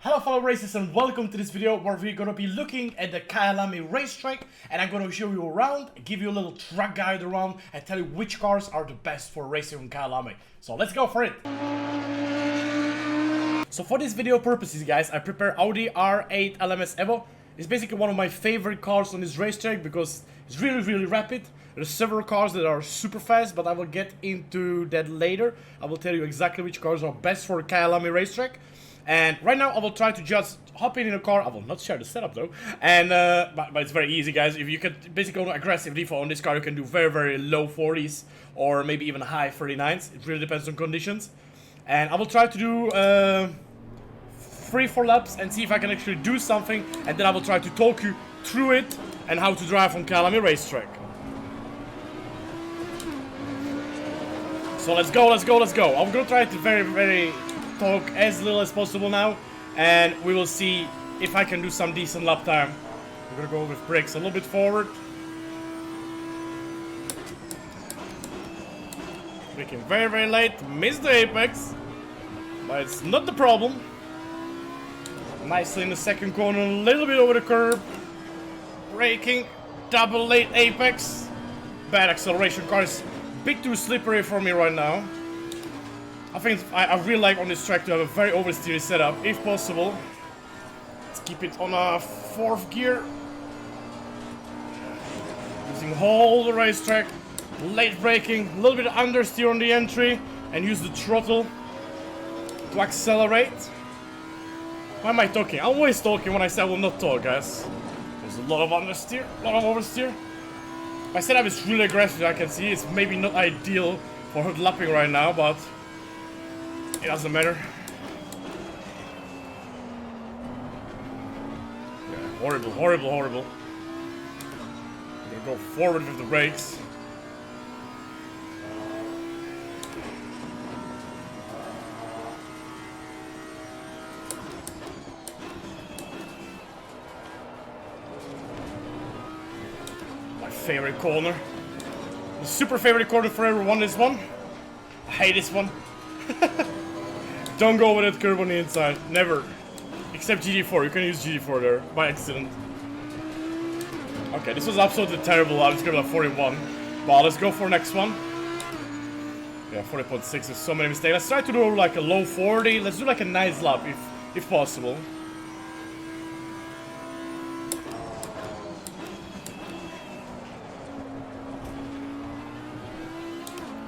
Hello fellow racers and welcome to this video where we're gonna be looking at the Kyalami racetrack, and I'm gonna show you around, give you a little track guide around and tell you which cars are the best for racing on Kyalami. So let's go for it! So for this video purposes guys, I prepare Audi R8 LMS Evo. It's basically one of my favorite cars on this racetrack because it's really rapid. There's several cars that are super fast, but I will get into that later. I will tell you exactly which cars are best for Kyalami racetrack. And right now I will try to just hop in a car. I will not share the setup though. And but it's very easy guys. If you can basically go to aggressive default on this car, you can do very low 40s or maybe even high 39s. It really depends on conditions. And I will try to do 3-4 laps and see if I can actually do something, and then I will try to talk you through it and how to drive on Kyalami racetrack. So let's go. I'm gonna try to very talk as little as possible now, and we will see if I can do some decent lap time. I'm gonna go with brakes a little bit forward. Braking very late, missed the apex, but it's not the problem. Nicely in the second corner, a little bit over the curb. Braking, double late apex. Bad acceleration, car is a bit too slippery for me right now. I think I really like on this track to have a very oversteery setup, if possible. Let's keep it on a 4th gear. Using all the racetrack. Late braking, a little bit understeer on the entry, and use the throttle to accelerate. Why am I talking? I'm always talking when I say I will not talk, guys. There's a lot of understeer, a lot of oversteer. My setup is really aggressive, I can see. It's maybe not ideal for hotlapping right now, but it doesn't matter. Yeah, horrible. I'm gonna go forward with the brakes. My favorite corner. The super favorite corner for everyone, this one. I hate this one. Don't go with that curve on the inside, never. Except GD4, you can use GD4 there, by accident. Okay, this was absolutely terrible, I just gave it a 41. But let's go for the next one. Yeah, 40.6, there's so many mistakes. Let's try to do like a low 40, let's do like a nice lap if possible.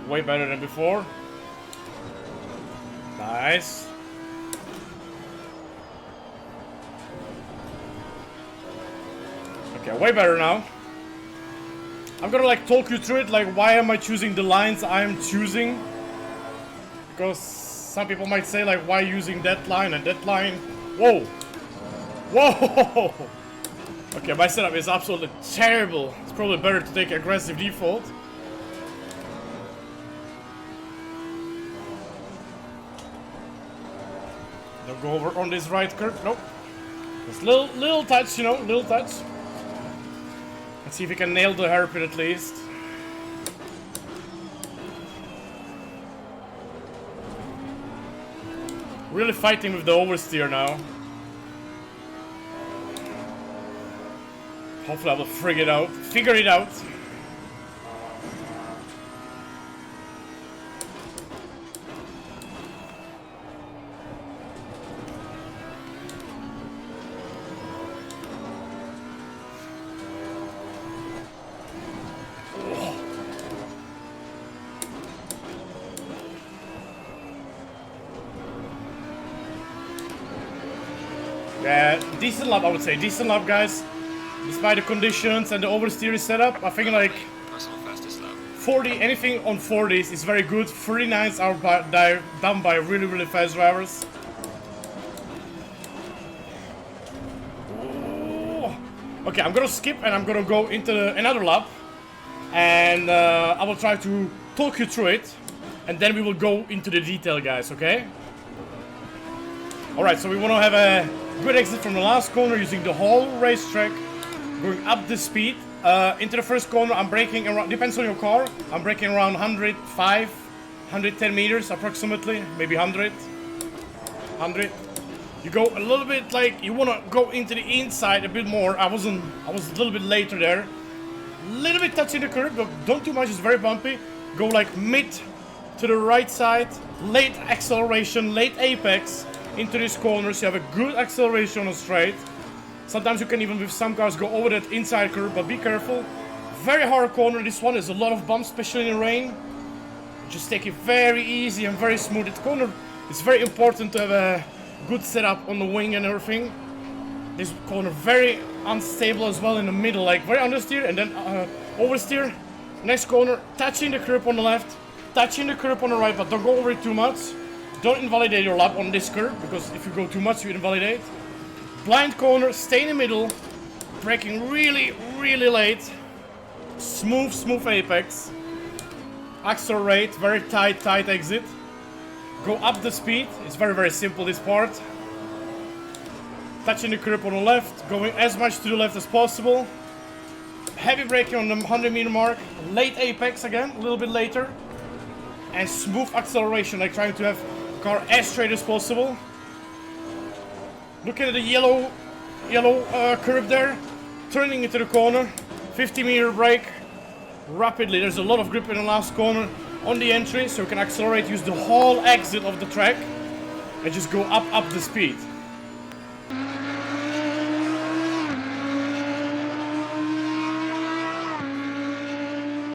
Way better than before. Nice. Okay, way better now. I'm gonna like talk you through it, like why am I choosing the lines I am choosing? Because some people might say like why using that line and that line. Whoa! Okay, my setup is absolutely terrible. It's probably better to take aggressive default. Don't go over on this right curve. Nope. Just little touch, you know, little touch. Let's see if we can nail the hairpin at least. Really fighting with the oversteer now. Hopefully I will figure it out. Yeah, decent lap, I would say. Decent lap, guys. Despite the conditions and the oversteer setup, I think like 40, anything on 40s is very good. 39s are done by really fast drivers. Ooh. Okay, I'm gonna skip and I'm gonna go into another lap. And I will try to talk you through it. And then we will go into the detail, guys, okay? Alright, so we want to have a good exit from the last corner using the whole racetrack, going up the speed. Into the first corner, I'm braking around, depends on your car, I'm braking around 105, 110 meters approximately, maybe 100. You go a little bit like you want to go into the inside a bit more. I was a little bit later there. Little bit touching the curb, but don't too much. It's very bumpy. Go like mid to the right side. Late acceleration, late apex into these corners. You have a good acceleration on a straight. Sometimes you can even with some cars go over that inside curb, but be careful. Very hard corner. This one is a lot of bumps, especially in the rain. Just take it very easy and very smooth. This corner is very important to have a good setup on the wing and everything. This corner very unstable as well in the middle, like very understeer and then oversteer. Next corner, touching the curb on the left, touching the curb on the right, but don't go over it too much. Don't invalidate your lap on this curb, because if you go too much you invalidate. Blind corner, stay in the middle, braking really, really late. Smooth apex. Accelerate, very tight exit. Go up the speed, it's very, very simple this part. Touching the curb on the left, going as much to the left as possible. Heavy braking on the 100-meter mark, late apex again, a little bit later. And smooth acceleration, like trying to have the car as straight as possible. Looking at the yellow curb there, turning into the corner, 50-meter brake. Rapidly, there's a lot of grip in the last corner on the entry, so you can accelerate, use the whole exit of the track and just go up the speed.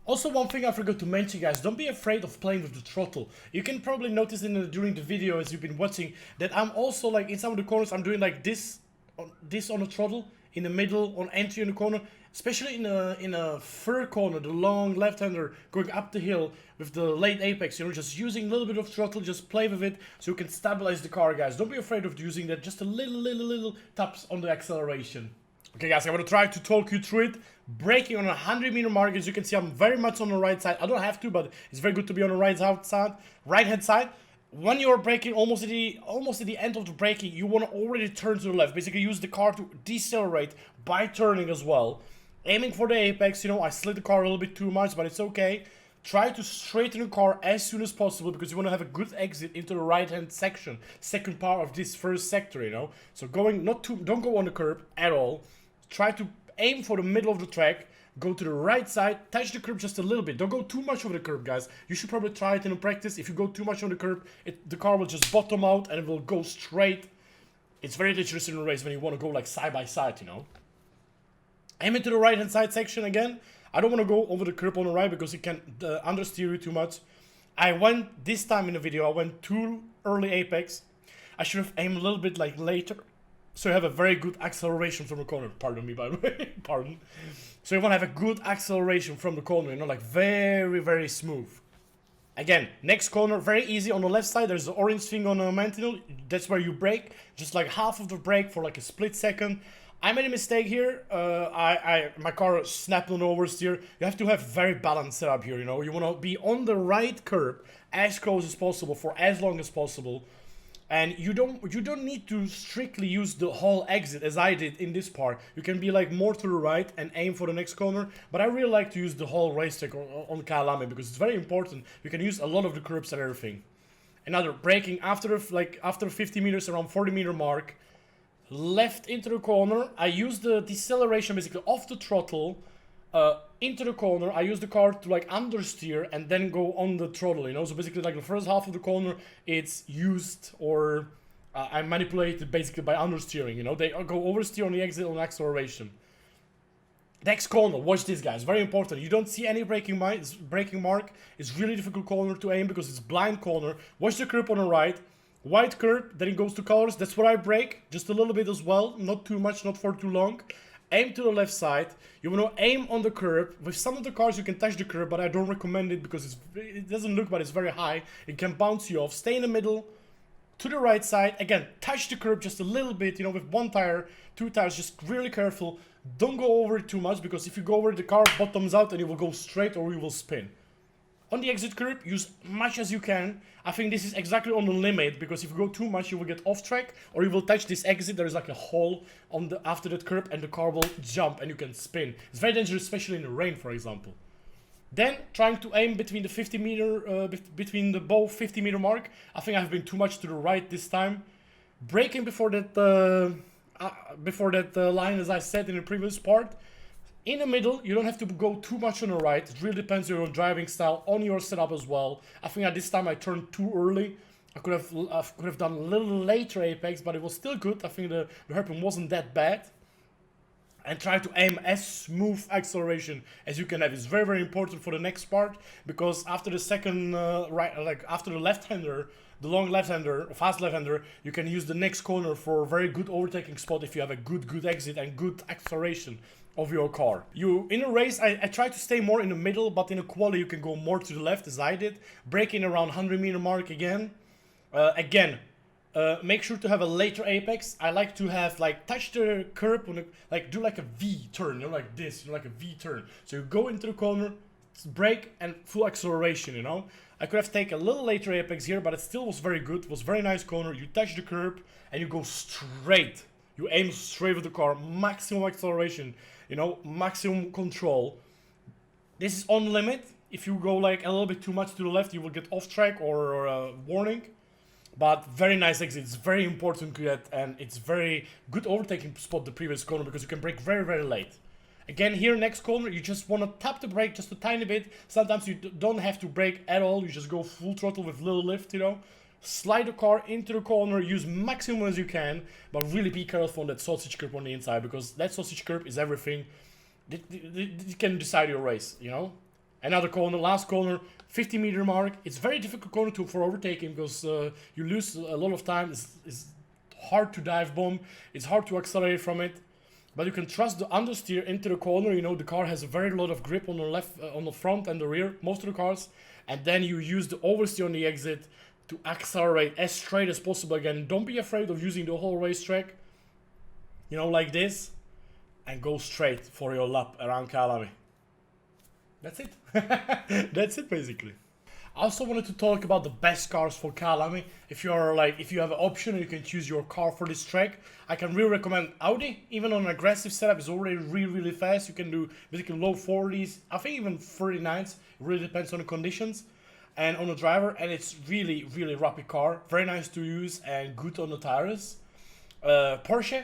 Also, one thing I forgot to mention, guys, don't be afraid of playing with the throttle. You can probably notice during the video as you've been watching that I'm also like in some of the corners I'm doing like this on the throttle, in the middle, on entry in the corner. Especially in a third corner, the long left-hander going up the hill with the late apex, you know, just using a little bit of throttle, just play with it so you can stabilize the car, guys. Don't be afraid of using that, just a little taps on the acceleration. Okay, guys, I'm gonna try to talk you through it. Braking on a 100-meter mark, as you can see, I'm very much on the right side. I don't have to, but it's very good to be on the right-hand side. When you're braking almost at the end of the braking, you want to already turn to the left. Basically, use the car to decelerate by turning as well. Aiming for the apex, you know, I slid the car a little bit too much, but it's okay. Try to straighten the car as soon as possible because you want to have a good exit into the right-hand section, second part of this first sector, you know. So don't go on the curb at all. Try to aim for the middle of the track, go to the right side, touch the curb just a little bit. Don't go too much over the curb, guys. You should probably try it in practice. If you go too much on the curb, the car will just bottom out and it will go straight. It's very dangerous in a race when you want to go like side by side, you know. Aim into the right hand side section again. I don't want to go over the curb on the right because it can understeer you too much. This time in the video, I went too early apex. I should have aimed a little bit like later. So you have a very good acceleration from the corner. Pardon me, by the way. Pardon. So you want to have a good acceleration from the corner, you know, like very, very smooth. Again, next corner, very easy. On the left side, there's the orange thing on the mantle. That's where you brake. Just like half of the brake for like a split second. I made a mistake here. My car snapped on the oversteer. You have to have very balanced setup here, you know. You want to be on the right curb as close as possible for as long as possible. And you don't need to strictly use the whole exit as I did in this part. You can be like more to the right and aim for the next corner. But I really like to use the whole racetrack on Kyalami because it's very important. You can use a lot of the curbs and everything. Another braking after 50 meters, around 40-meter mark. Left into the corner. I use the deceleration basically off the throttle into the corner. I use the car to like understeer and then go on the throttle, you know. So basically like the first half of the corner it's used or I manipulated basically by understeering, you know. They go oversteer on the exit on acceleration. Next corner, watch this, guys, very important. You don't see any braking mark. It's really difficult corner to aim because it's blind corner. Watch the curb on the right. White curb, then it goes to colors. That's where I brake, just a little bit as well, not too much, not for too long. Aim to the left side. You want to aim on the curb. With some of the cars you can touch the curb, but I don't recommend it because it doesn't look, but it's very high. It can bounce you off. Stay in the middle, to the right side. Again, touch the curb just a little bit, you know, with one tire, two tires, just really careful. Don't go over it too much because if you go over it, the car bottoms out and it will go straight or you will spin. On the exit curb, use much as you can. I think this is exactly on the limit because if you go too much, you will get off track or you will touch this exit. There is like a hole on after that curb and the car will jump and you can spin. It's very dangerous, especially in the rain, for example. Then trying to aim between the 50-meter, between the both 50-meter mark. I think I've been too much to the right this time. Braking before that line, as I said in the previous part. In the middle, you don't have to go too much on the right. It really depends on your driving style, on your setup as well. I think at this time I turned too early. I could have done a little later apex, but it was still good. I think the hairpin wasn't that bad. And try to aim as smooth acceleration as you can have. It's very, very important for the next part, because after the second after the left-hander, the long left-hander, fast left-hander, you can use the next corner for a very good overtaking spot if you have a good exit and good acceleration of your car. In a race, I try to stay more in the middle, but in a quali you can go more to the left, as I did. Braking around 100-meter mark again. Make sure to have a later apex. I like to have touch the curb on do like a V turn, like this, like a V turn. So you go into the corner, brake, and full acceleration. I could have taken a little later apex here, but it still was very good. It was very nice corner. You touch the curb and you go straight. You aim straight with the car, maximum acceleration, maximum control. This is on limit. If you go a little bit too much to the left, you will get off track or a warning. But very nice exit. It's very important to get, and it's very good overtaking spot the previous corner, because you can brake very, very late. Again, here next corner, you just want to tap the brake just a tiny bit. Sometimes you don't have to brake at all. You just go full throttle with little lift, Slide the car into the corner, use maximum as you can, but really be careful on that sausage curb on the inside, because that sausage curb is everything. It can decide your race, Another corner, last corner, 50-meter mark. It's very difficult corner for overtaking, because you lose a lot of time. It's hard to dive bomb. It's hard to accelerate from it. But you can trust the understeer into the corner. The car has a very lot of grip on the left, on the front and the rear, most of the cars. And then you use the oversteer on the exit to accelerate as straight as possible again. Don't be afraid of using the whole racetrack, like this, and go straight for your lap around Kyalami. That's it. That's it, basically. I also wanted to talk about the best cars for Kyalami. If you have an option and you can choose your car for this track, I can really recommend Audi. Even on an aggressive setup, it's already really, really fast. You can do basically low 40s, I think even 39s. It really depends on the conditions and on the driver, and it's really, really rapid car. Very nice to use and good on the tires. Porsche.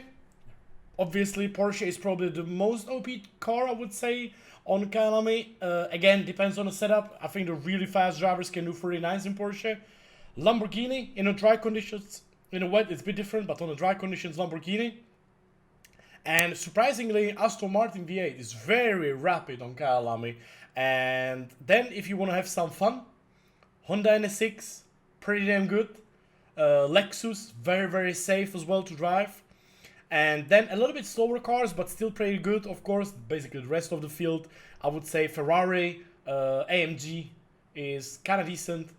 Obviously, Porsche is probably the most OP car, I would say, on Kyalami. Again, depends on the setup. I think the really fast drivers can do 39s in Porsche. Lamborghini, in the dry conditions. In the wet, it's a bit different, but on the dry conditions, Lamborghini. And surprisingly, Aston Martin V8 is very rapid on Kyalami. And then, if you want to have some fun, Honda NSX, pretty damn good. Lexus, very, very safe as well to drive. And then a little bit slower cars, but still pretty good, of course. Basically, the rest of the field, I would say Ferrari, AMG is kind of decent.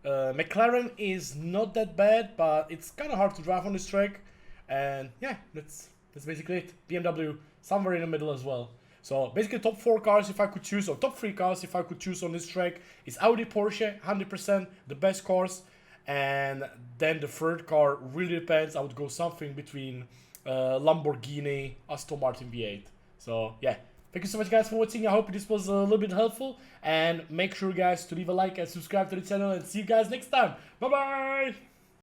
McLaren is not that bad, but it's kind of hard to drive on this track. And yeah, that's basically it. BMW, somewhere in the middle as well. So basically, top 4 cars if I could choose, or top 3 cars if I could choose on this track, is Audi, Porsche, 100% the best cars. And then the third car really depends. I would go something between Lamborghini, Aston Martin V8. So yeah, thank you so much guys for watching. I hope this was a little bit helpful, and make sure guys to leave a like and subscribe to the channel, and see you guys next time. Bye bye.